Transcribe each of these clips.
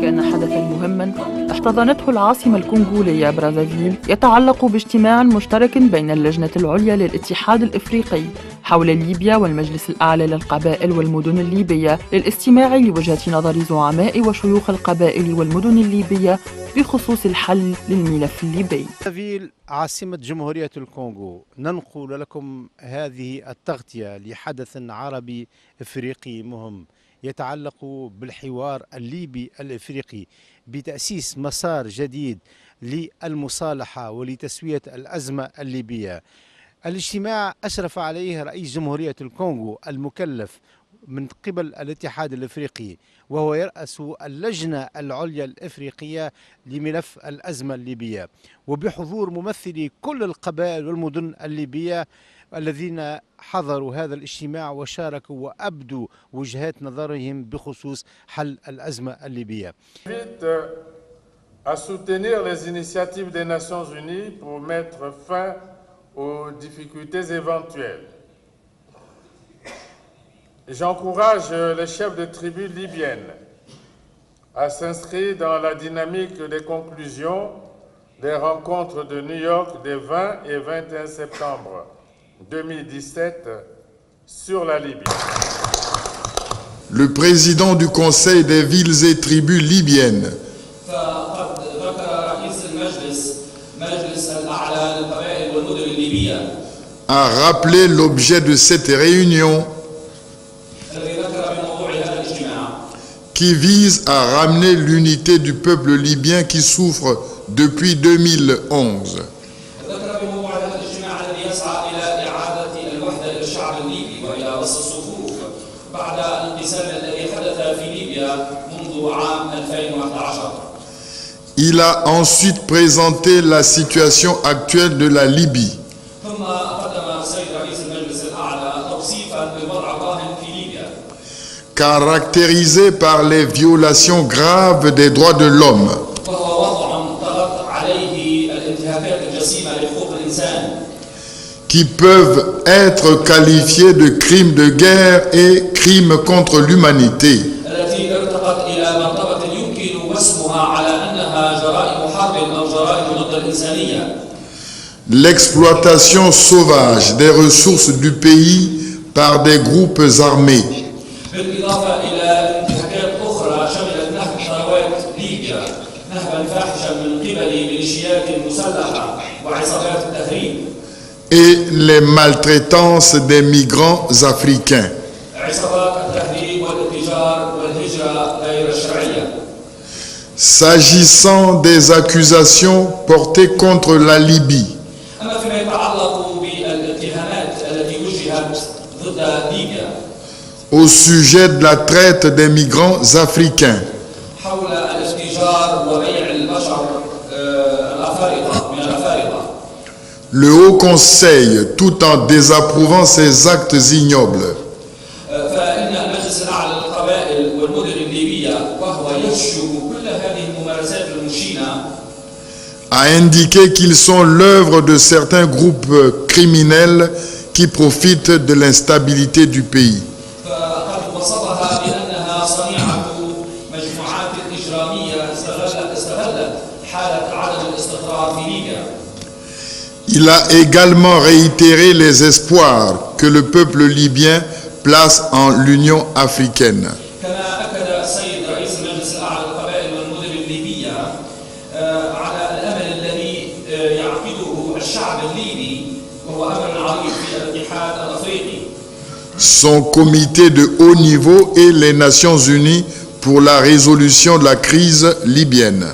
كان حدثاً مهماً احتضنته العاصمة الكونغولية برازافيل يتعلق باجتماع مشترك بين اللجنة العليا للاتحاد الإفريقي حول ليبيا والمجلس الأعلى للقبائل والمدن الليبية للاستماع لوجهة نظر زعماء وشيوخ القبائل والمدن الليبية بخصوص الحل للملف الليبي. برازافيل عاصمة جمهورية الكونغو، ننقل لكم هذه التغطية لحدث عربي إفريقي مهم يتعلق بالحوار الليبي الإفريقي بتأسيس مسار جديد للمصالحة ولتسوية الأزمة الليبية. الاجتماع أشرف عليه رئيس جمهورية الكونغو المكلف من قبل الاتحاد الإفريقي، وهو يرأس اللجنة العليا الإفريقية لملف الأزمة الليبية، وبحضور ممثلي كل القبائل والمدن الليبية الذين حضروا هذا الاجتماع وشاركوا وأبدوا وجهات نظرهم بخصوص حل الأزمة الليبية. à soutenir les initiatives des Nations Unies pour mettre fin aux difficultés éventuelles. J'encourage les chefs de tribus libyennes à s'inscrire dans la dynamique des conclusions des rencontres de New York des 20 et 21 septembre 2017 sur la Libye. Le président du Conseil des villes et tribus libyennes a rappelé l'objet de cette réunion qui vise à ramener l'unité du peuple libyen qui souffre depuis 2011. Il a ensuite présenté la situation actuelle de la Libye, caractérisée par les violations graves des droits de l'homme, qui peuvent être qualifiés de crimes de guerre et crimes contre l'humanité. L'exploitation sauvage des ressources du pays par des groupes armés, et les maltraitances des migrants africains. S'agissant des accusations portées contre la Libye, au sujet de la traite des migrants africains, le Haut Conseil, tout en désapprouvant ces actes ignobles, a indiqué qu'ils sont l'œuvre de certains groupes criminels qui profitent de l'instabilité du pays. Il a également réitéré les espoirs que le peuple libyen place en l'Union africaine. Son comité de haut niveau et les Nations Unies pour la résolution de la crise libyenne.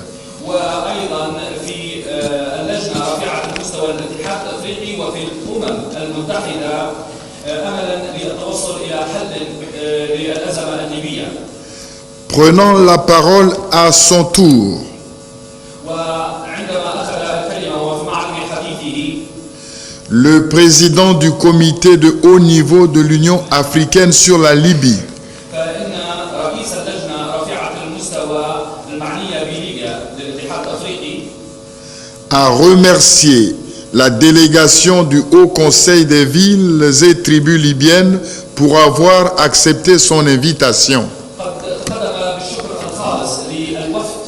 Prenant la parole à son tour, le président du comité de haut niveau de l'Union africaine sur la Libye a remercié la délégation du Haut Conseil des villes et tribus libyennes pour avoir accepté son invitation. خالص للوفد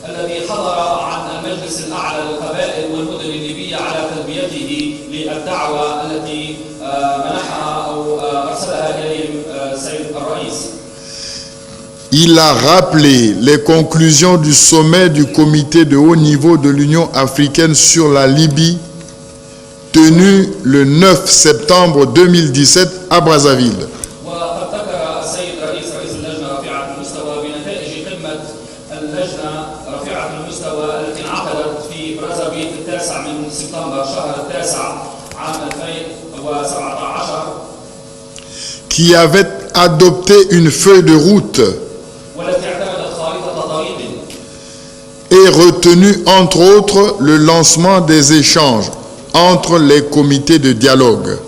الذي حضر عن المجلس الأعلى للقبائل والمدن الليبية على تلبيته للدعوة التي منحها أو أرسلها إليهم السيد الرئيس. Il a rappelé les conclusions du sommet du comité de haut niveau de l'Union africaine sur la Libye, tenu le 9 septembre 2017 à Brazzaville. Qui avait adopté une feuille de route et retenu entre autres le lancement des échanges entre les comités de dialogue.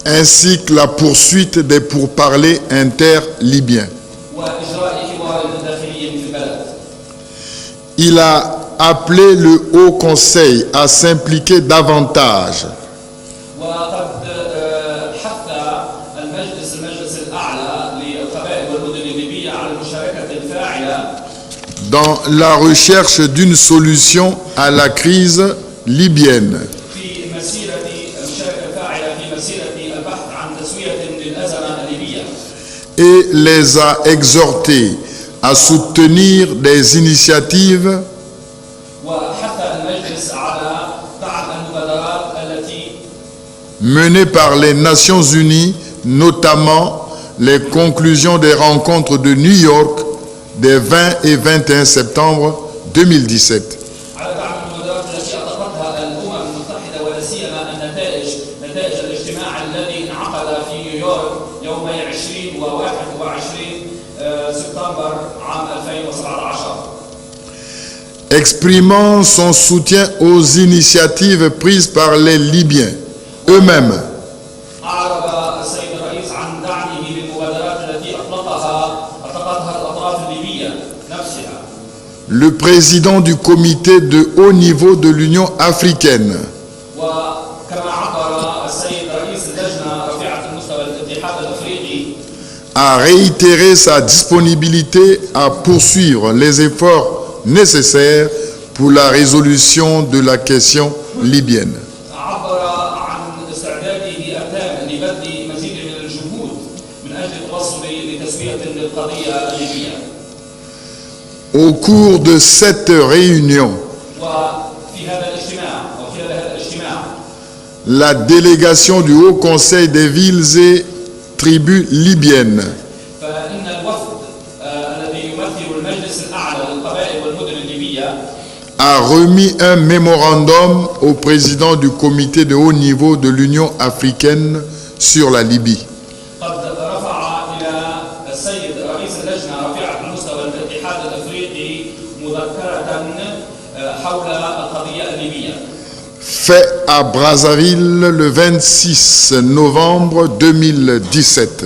Ainsi que la poursuite des pourparlers inter-libyens. Il a appelé le Haut Conseil à s'impliquer davantage dans la recherche d'une solution à la crise libyenne et les a exhortés à soutenir des initiatives menées par les Nations Unies, notamment les conclusions des rencontres de New York des 20 et 21 septembre 2017. Exprimant son soutien aux initiatives prises par les Libyens eux-mêmes. Le président du comité de haut niveau de l'Union africaine a réitéré sa disponibilité à poursuivre les efforts nécessaires pour la résolution de la question libyenne. Au cours de cette réunion, la délégation du Haut Conseil des villes et tribus libyennes a remis un mémorandum au président du comité de haut niveau de l'Union africaine sur la Libye. Fait à Brazzaville le 26 novembre 2017.